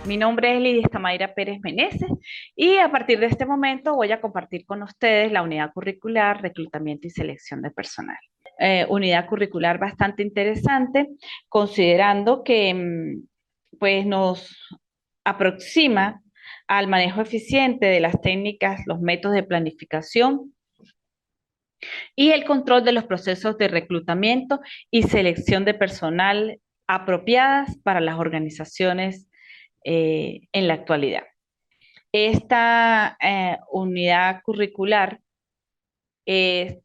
Mi nombre es Lidia Estamaira Pérez Meneses y a partir de este momento voy a compartir con ustedes la unidad curricular Reclutamiento y Selección de Personal. Unidad curricular bastante interesante, considerando que pues nos aproxima al manejo eficiente de las técnicas, los métodos de planificación y el control de los procesos de reclutamiento y selección de personal apropiadas para las organizaciones en la actualidad. Esta unidad curricular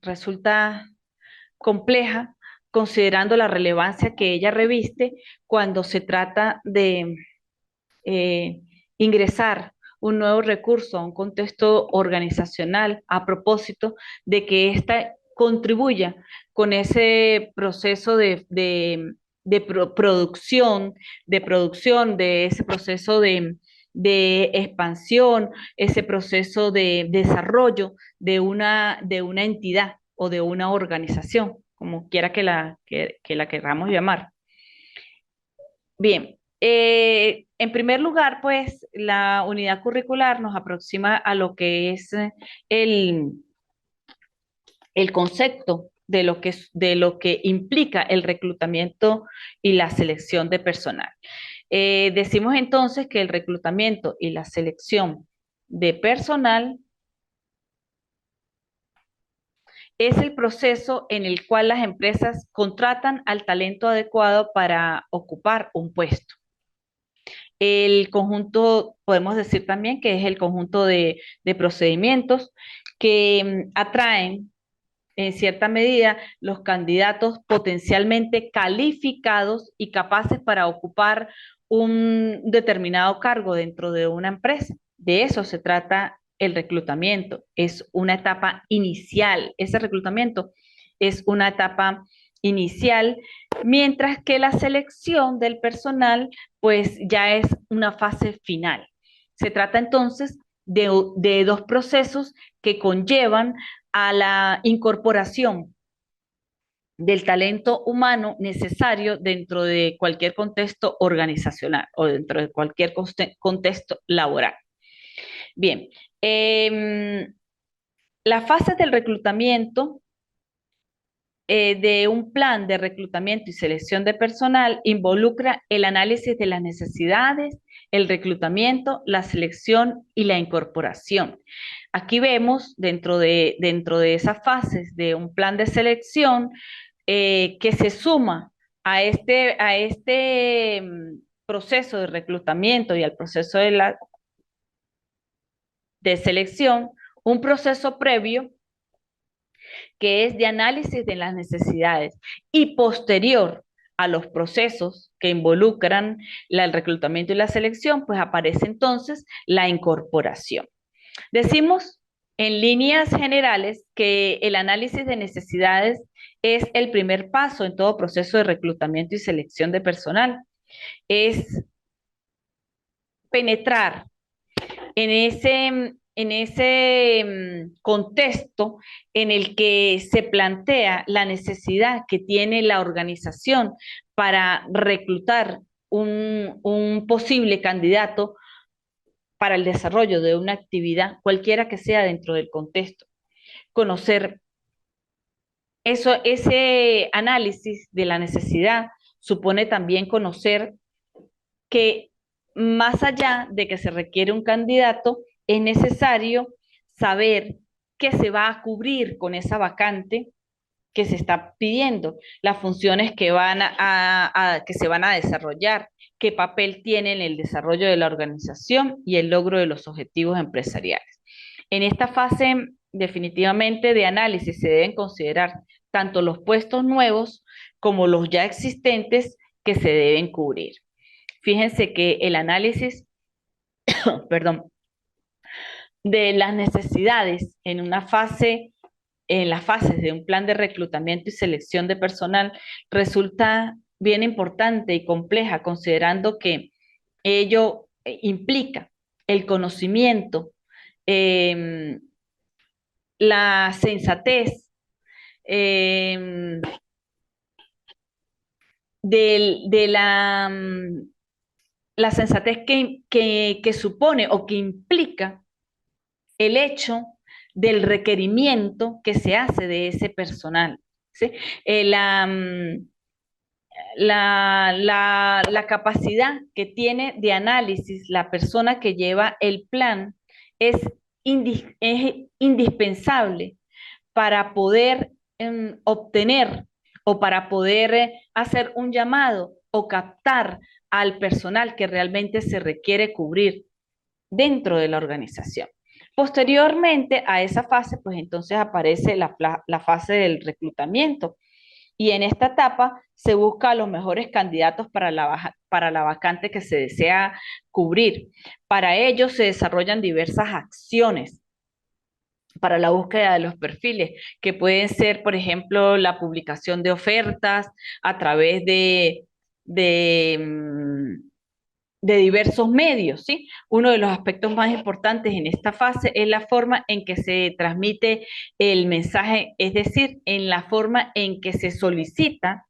resulta compleja considerando la relevancia que ella reviste cuando se trata de eh, ingresar un nuevo recurso a un contexto organizacional a propósito de que ésta contribuya con ese proceso producción, de ese proceso de expansión, ese proceso de desarrollo de una entidad o de una organización, como quiera que la queramos llamar. Bien, en primer lugar, pues la unidad curricular nos aproxima a lo que es el, el concepto de lo que implica el reclutamiento y la selección de personal. Decimos entonces que el reclutamiento y la selección de personal es el proceso en el cual las empresas contratan al talento adecuado para ocupar un puesto. El conjunto, podemos decir también que es el conjunto de procedimientos que atraen en cierta medida los candidatos potencialmente calificados y capaces para ocupar un determinado cargo dentro de una empresa. De eso se trata el reclutamiento. Es una etapa inicial. Ese reclutamiento es una etapa inicial, mientras que la selección del personal pues ya es una fase final. Se trata entonces de dos procesos que conllevan a la incorporación del talento humano necesario dentro de cualquier contexto organizacional o dentro de cualquier contexto laboral. Bien, la fase del reclutamiento de un plan de reclutamiento y selección de personal involucra el análisis de las necesidades, el reclutamiento, la selección y la incorporación. Aquí vemos dentro de esas fases de un plan de selección que se suma a este proceso de reclutamiento y al proceso de selección, un proceso previo que es de análisis de las necesidades y posterior a los procesos que involucran el reclutamiento y la selección, pues aparece entonces la incorporación. Decimos en líneas generales que el análisis de necesidades es el primer paso en todo proceso de reclutamiento y selección de personal. Es penetrar en ese contexto en el que se plantea la necesidad que tiene la organización para reclutar un posible candidato para el desarrollo de una actividad, cualquiera que sea dentro del contexto. Conocer eso, ese análisis de la necesidad supone también conocer que más allá de que se requiere un candidato, es necesario saber qué se va a cubrir con esa vacante que se está pidiendo, las funciones que se van a desarrollar, qué papel tiene en el desarrollo de la organización y el logro de los objetivos empresariales. En esta fase definitivamente de análisis se deben considerar tanto los puestos nuevos como los ya existentes que se deben cubrir. Fíjense que el análisis, perdón, de las necesidades en las fases de un plan de reclutamiento y selección de personal resulta bien importante y compleja, considerando que ello implica el conocimiento, eh, la sensatez, eh, de la la sensatez que supone o que implica el hecho del requerimiento que se hace de ese personal. ¿Sí? La capacidad que tiene de análisis la persona que lleva el plan es, es indispensable para poder obtener o para poder hacer un llamado o captar al personal que realmente se requiere cubrir dentro de la organización. Posteriormente a esa fase, pues entonces aparece la fase del reclutamiento, y en esta etapa se busca a los mejores candidatos para la vacante que se desea cubrir. Para ello se desarrollan diversas acciones para la búsqueda de los perfiles, que pueden ser, por ejemplo, la publicación de ofertas a través de, mm, de diversos medios, ¿sí? Uno de los aspectos más importantes en esta fase es la forma en que se transmite el mensaje, es decir, en la forma en que se solicita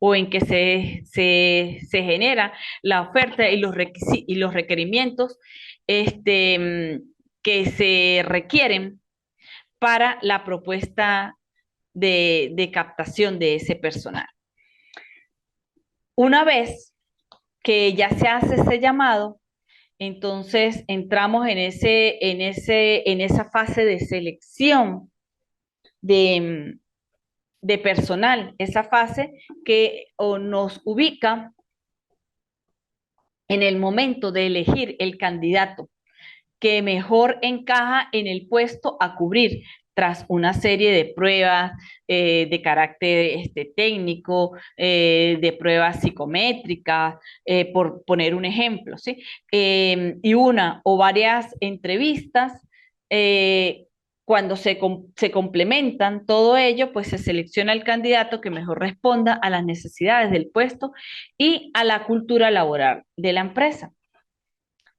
o en que se genera la oferta y y los requerimientos que se requieren para la propuesta de captación de ese personal. Una vez que ya se hace ese llamado, entonces entramos en esa fase de selección de, de personal, esa fase que nos ubica en el momento de elegir el candidato que mejor encaja en el puesto a cubrir tras una serie de pruebas de carácter técnico, de pruebas psicométricas, por poner un ejemplo, ¿sí? Y una o varias entrevistas, cuando se complementan todo ello, pues se selecciona el candidato que mejor responda a las necesidades del puesto y a la cultura laboral de la empresa.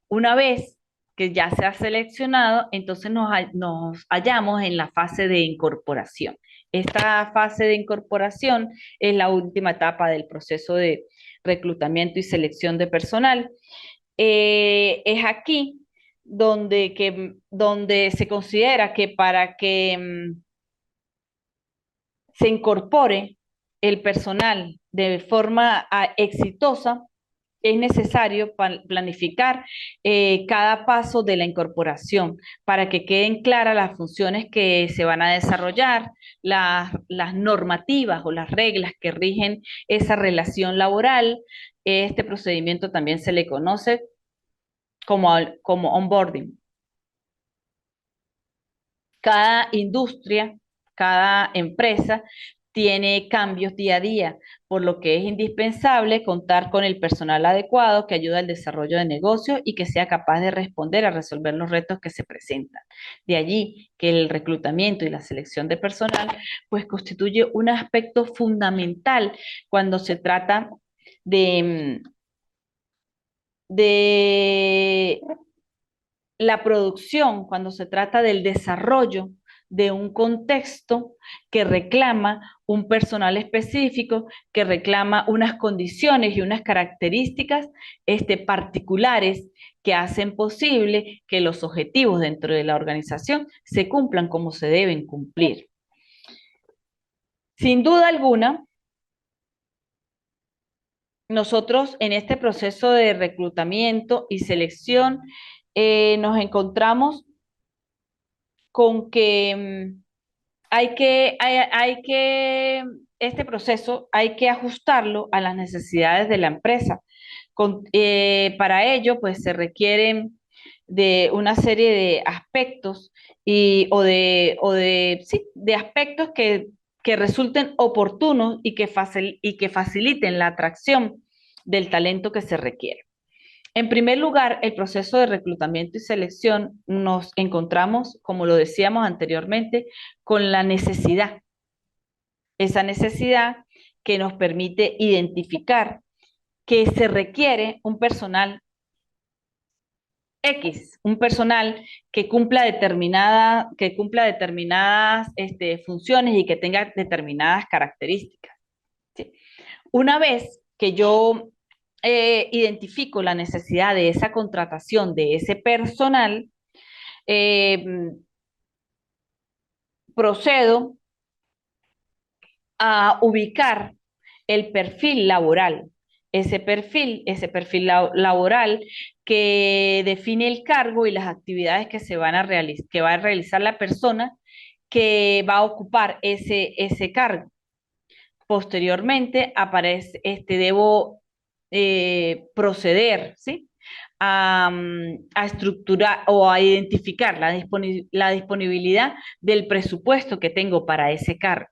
Una vez que ya se ha seleccionado, entonces nos hallamos en la fase de incorporación. Esta fase de incorporación es la última etapa del proceso de reclutamiento y selección de personal. Es aquí donde se considera que para que se incorpore el personal de forma exitosa, es necesario planificar cada paso de la incorporación para que queden claras las funciones que se van a desarrollar, las normativas o las reglas que rigen esa relación laboral. Este procedimiento también se le conoce como onboarding. Cada industria, cada empresa tiene cambios día a día, por lo que es indispensable contar con el personal adecuado que ayude al desarrollo de negocios y que sea capaz de responder a resolver los retos que se presentan. De allí que el reclutamiento y la selección de personal pues constituye un aspecto fundamental cuando se trata de, de la producción, cuando se trata del desarrollo de un contexto que reclama un personal específico, que reclama unas condiciones y unas características particulares que hacen posible que los objetivos dentro de la organización se cumplan como se deben cumplir. Sin duda alguna, nosotros en este proceso de reclutamiento y selección nos encontramos con que este proceso hay que ajustarlo a las necesidades de la empresa. Para ello, pues se requieren de una serie de aspectos sí, de aspectos que resulten oportunos y que faciliten la atracción del talento que se requiere. En primer lugar, el proceso de reclutamiento y selección nos encontramos, como lo decíamos anteriormente, con la necesidad. Esa necesidad que nos permite identificar que se requiere un personal X, un personal que cumpla determinadas funciones y que tenga determinadas características. ¿Sí? Una vez que yo identifico la necesidad de esa contratación de ese personal, eh, procedo a ubicar el perfil laboral, laboral que define el cargo y las actividades que se van a que va a realizar la persona que va a ocupar ese cargo. Posteriormente aparece, debo proceder, ¿sí? A estructurar o a identificar la disponibilidad del presupuesto que tengo para ese cargo,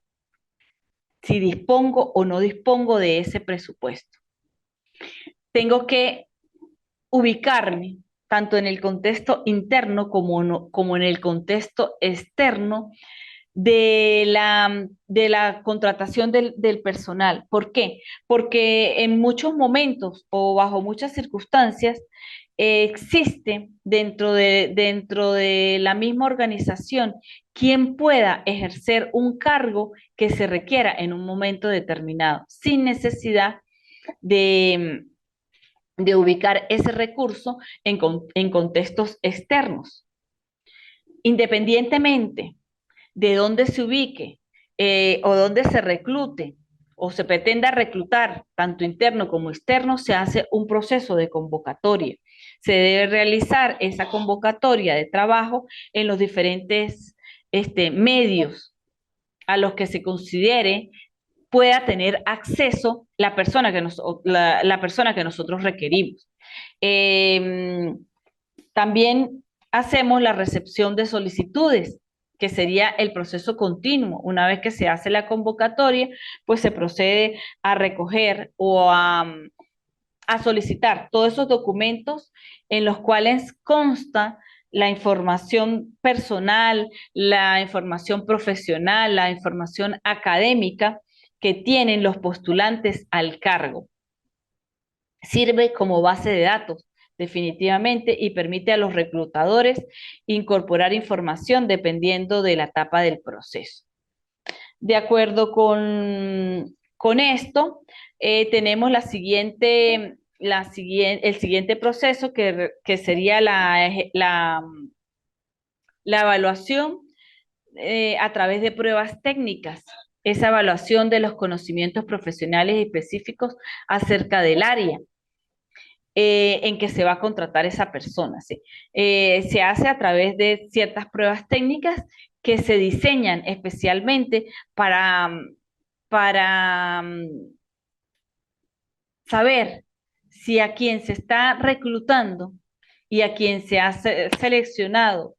si dispongo o no dispongo de ese presupuesto. Tengo que ubicarme tanto en el contexto interno como en el contexto externo de la contratación del personal. ¿Por qué? Porque en muchos momentos o bajo muchas circunstancias existe dentro de la misma organización quien pueda ejercer un cargo que se requiera en un momento determinado, sin necesidad de, de ubicar ese recurso en contextos externos. Independientemente de dónde se ubique o dónde se reclute o se pretenda reclutar, tanto interno como externo, se hace un proceso de convocatoria. Se debe realizar esa convocatoria de trabajo en los diferentes medios a los que se considere pueda tener acceso la persona que nosotros requerimos. Eh, También hacemos la recepción de solicitudes, que sería el proceso continuo. Una vez que se hace la convocatoria, pues se procede a recoger o a solicitar todos esos documentos en los cuales consta la información personal, la información profesional, la información académica que tienen los postulantes al cargo. Sirve como base de datos, definitivamente, y permite a los reclutadores incorporar información dependiendo de la etapa del proceso. De acuerdo con esto, tenemos el siguiente proceso que sería la evaluación a través de pruebas técnicas, esa evaluación de los conocimientos profesionales específicos acerca del área en que se va a contratar esa persona. ¿Sí? Se hace a través de ciertas pruebas técnicas que se diseñan especialmente para saber si a quien se está reclutando y a quien se ha seleccionado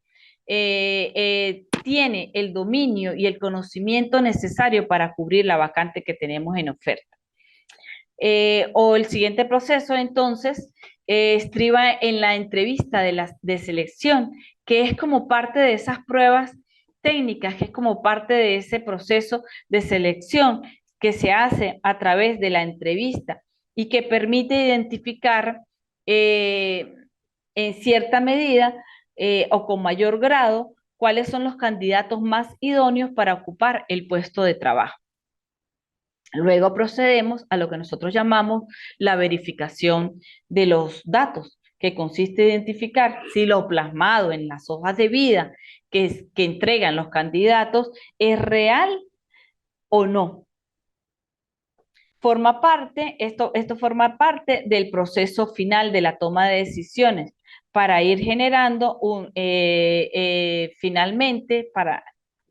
tiene el dominio y el conocimiento necesario para cubrir la vacante que tenemos en oferta. O el siguiente proceso, entonces, estriba en la entrevista de selección, que es como parte de esas pruebas técnicas, que es como parte de ese proceso de selección que se hace a través de la entrevista y que permite identificar en cierta medida o con mayor grado cuáles son los candidatos más idóneos para ocupar el puesto de trabajo. Luego procedemos a lo que nosotros llamamos la verificación de los datos, que consiste en identificar si lo plasmado en las hojas de vida que entregan los candidatos es real o no. Esto forma parte del proceso final de la toma de decisiones para ir generando finalmente para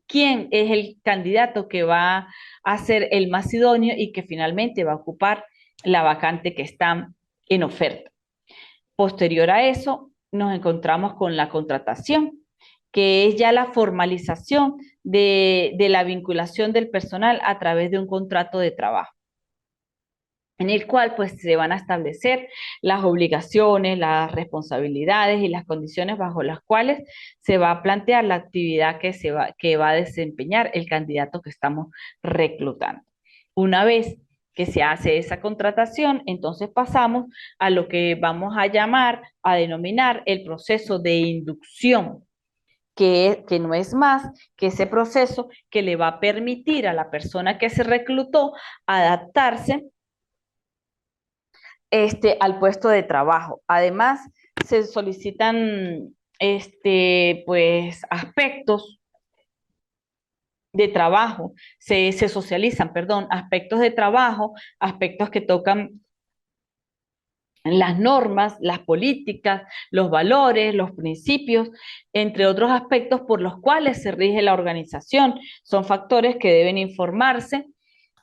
quién es el candidato que va a ser el más idóneo y que finalmente va a ocupar la vacante que está en oferta. Posterior a eso, nos encontramos con la contratación, que es ya la formalización de la vinculación del personal a través de un contrato de trabajo, en el cual pues se van a establecer las obligaciones, las responsabilidades y las condiciones bajo las cuales se va a plantear la actividad que va a desempeñar el candidato que estamos reclutando. Una vez que se hace esa contratación, entonces pasamos a lo que vamos a denominar el proceso de inducción, que no es más que ese proceso que le va a permitir a la persona que se reclutó adaptarse al puesto de trabajo. Además, se solicitan pues, aspectos de trabajo, se socializan, perdón, aspectos de trabajo, aspectos que tocan las normas, las políticas, los valores, los principios, entre otros aspectos por los cuales se rige la organización. Son factores que deben informarse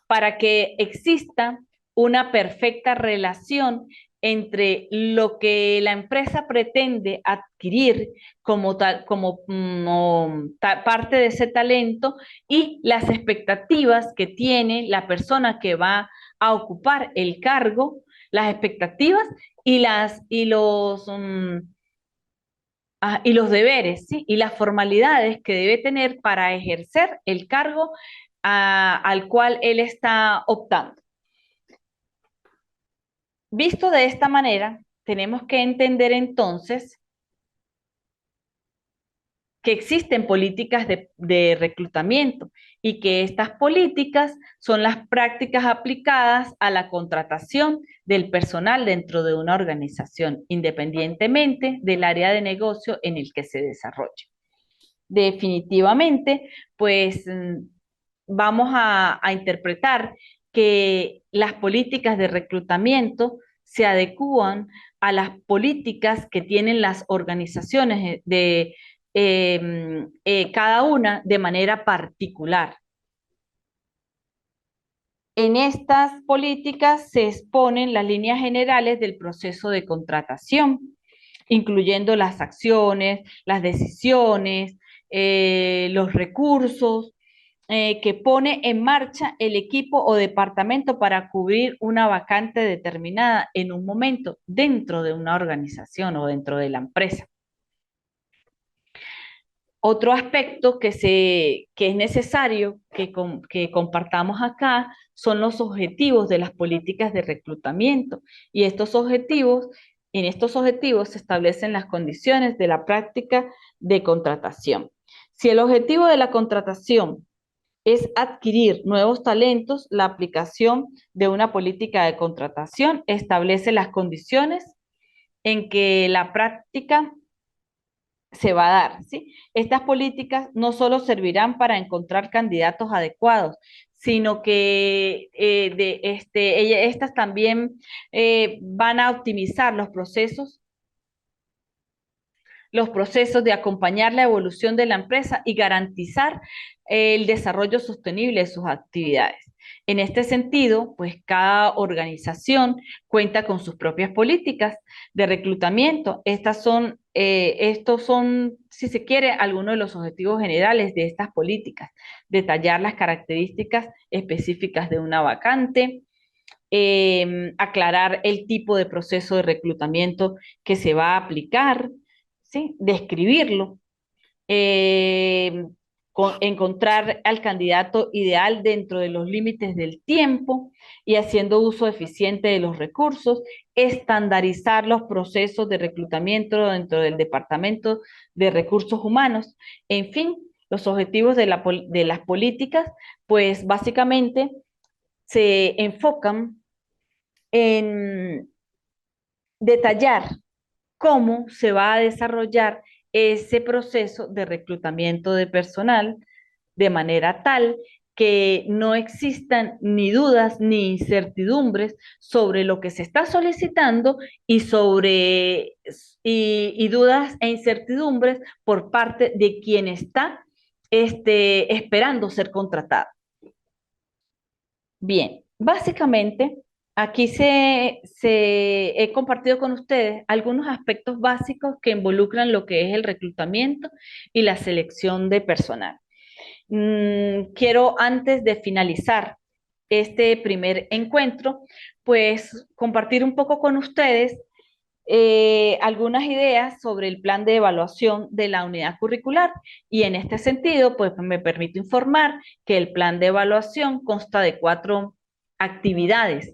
para que exista una perfecta relación entre lo que la empresa pretende adquirir como parte de ese talento y las expectativas que tiene la persona que va a ocupar el cargo, las expectativas y los deberes, ¿sí? Y las formalidades que debe tener para ejercer el cargo al cual él está optando. Visto de esta manera, tenemos que entender entonces que existen políticas de reclutamiento y que estas políticas son las prácticas aplicadas a la contratación del personal dentro de una organización, independientemente del área de negocio en el que se desarrolle. Definitivamente, pues vamos a interpretar que las políticas de reclutamiento se adecúan a las políticas que tienen las organizaciones cada una de manera particular. En estas políticas se exponen las líneas generales del proceso de contratación, incluyendo las acciones, las decisiones, los recursos que pone en marcha el equipo o departamento para cubrir una vacante determinada en un momento dentro de una organización o dentro de la empresa. Otro aspecto que es necesario que compartamos acá son los objetivos de las políticas de reclutamiento. Y en estos objetivos se establecen las condiciones de la práctica de contratación. Si el objetivo de la contratación es adquirir nuevos talentos, la aplicación de una política de contratación establece las condiciones en que la práctica se va a dar, ¿sí? Estas políticas no solo servirán para encontrar candidatos adecuados, sino que estas también van a optimizar los procesos de acompañar la evolución de la empresa y garantizar el desarrollo sostenible de sus actividades. En este sentido, pues cada organización cuenta con sus propias políticas de reclutamiento. Estos son, si se quiere, algunos de los objetivos generales de estas políticas. Detallar las características específicas de una vacante, aclarar el tipo de proceso de reclutamiento que se va a aplicar, ¿sí? Describirlo, eh, encontrar al candidato ideal dentro de los límites del tiempo y haciendo uso eficiente de los recursos, estandarizar los procesos de reclutamiento dentro del Departamento de Recursos Humanos. En fin, los objetivos de las políticas, pues básicamente se enfocan en detallar cómo se va a desarrollar ese proceso de reclutamiento de personal de manera tal que no existan ni dudas ni incertidumbres sobre lo que se está solicitando y dudas e incertidumbres por parte de quien está esperando ser contratado. Bien, básicamente aquí he compartido con ustedes algunos aspectos básicos que involucran lo que es el reclutamiento y la selección de personal. Quiero antes de finalizar este primer encuentro, pues compartir un poco con ustedes algunas ideas sobre el plan de evaluación de la unidad curricular. Y en este sentido, pues me permito informar que el plan de evaluación consta de 4 actividades,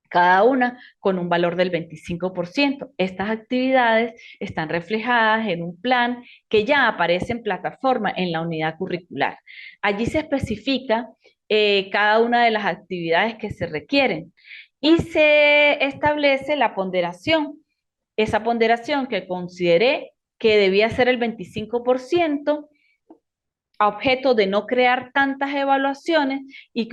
cada una con un valor del 25%. Estas actividades están reflejadas en un plan que ya aparece en plataforma en la unidad curricular. Allí se especifica cada una de las actividades que se requieren y se establece la ponderación. Esa ponderación que consideré que debía ser el 25%, a objeto de no crear tantas evaluaciones y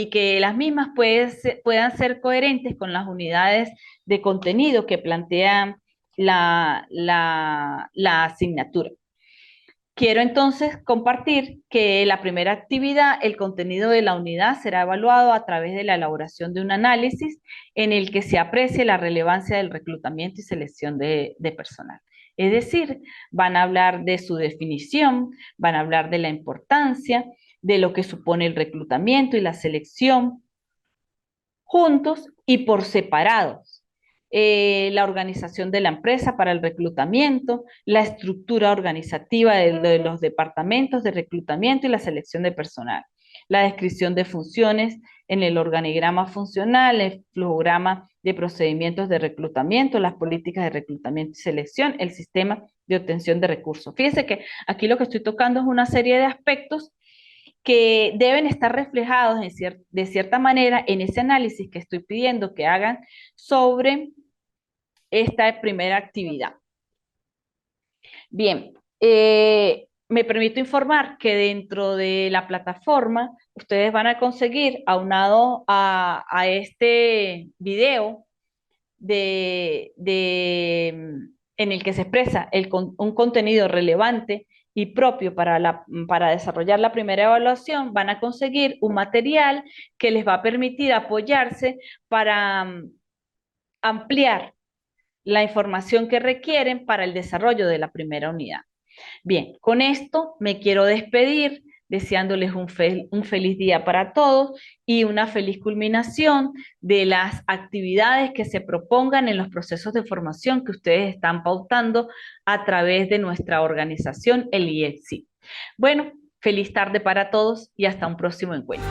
que las mismas puedan ser coherentes con las unidades de contenido que plantea la asignatura. Quiero entonces compartir que la primera actividad, el contenido de la unidad será evaluado a través de la elaboración de un análisis en el que se aprecie la relevancia del reclutamiento y selección de personal. Es decir, van a hablar de su definición, van a hablar de la importancia, de lo que supone el reclutamiento y la selección, juntos y por separados. La organización de la empresa para el reclutamiento, la estructura organizativa de los departamentos de reclutamiento y la selección de personal, la descripción de funciones en el organigrama funcional, el flujograma de procedimientos de reclutamiento, las políticas de reclutamiento y selección, el sistema de obtención de recursos. Fíjense que aquí lo que estoy tocando es una serie de aspectos que deben estar reflejados de cierta manera en ese análisis que estoy pidiendo que hagan sobre esta primera actividad. Bien, me permito informar que dentro de la plataforma ustedes van a conseguir, aunado a este video en el que se expresa un contenido relevante y propio para desarrollar la primera evaluación, van a conseguir un material que les va a permitir apoyarse para ampliar la información que requieren para el desarrollo de la primera unidad. Bien, con esto me quiero despedir deseándoles un feliz día para todos y una feliz culminación de las actividades que se propongan en los procesos de formación que ustedes están pautando a través de nuestra organización, el IEPSI. Bueno, feliz tarde para todos y hasta un próximo encuentro.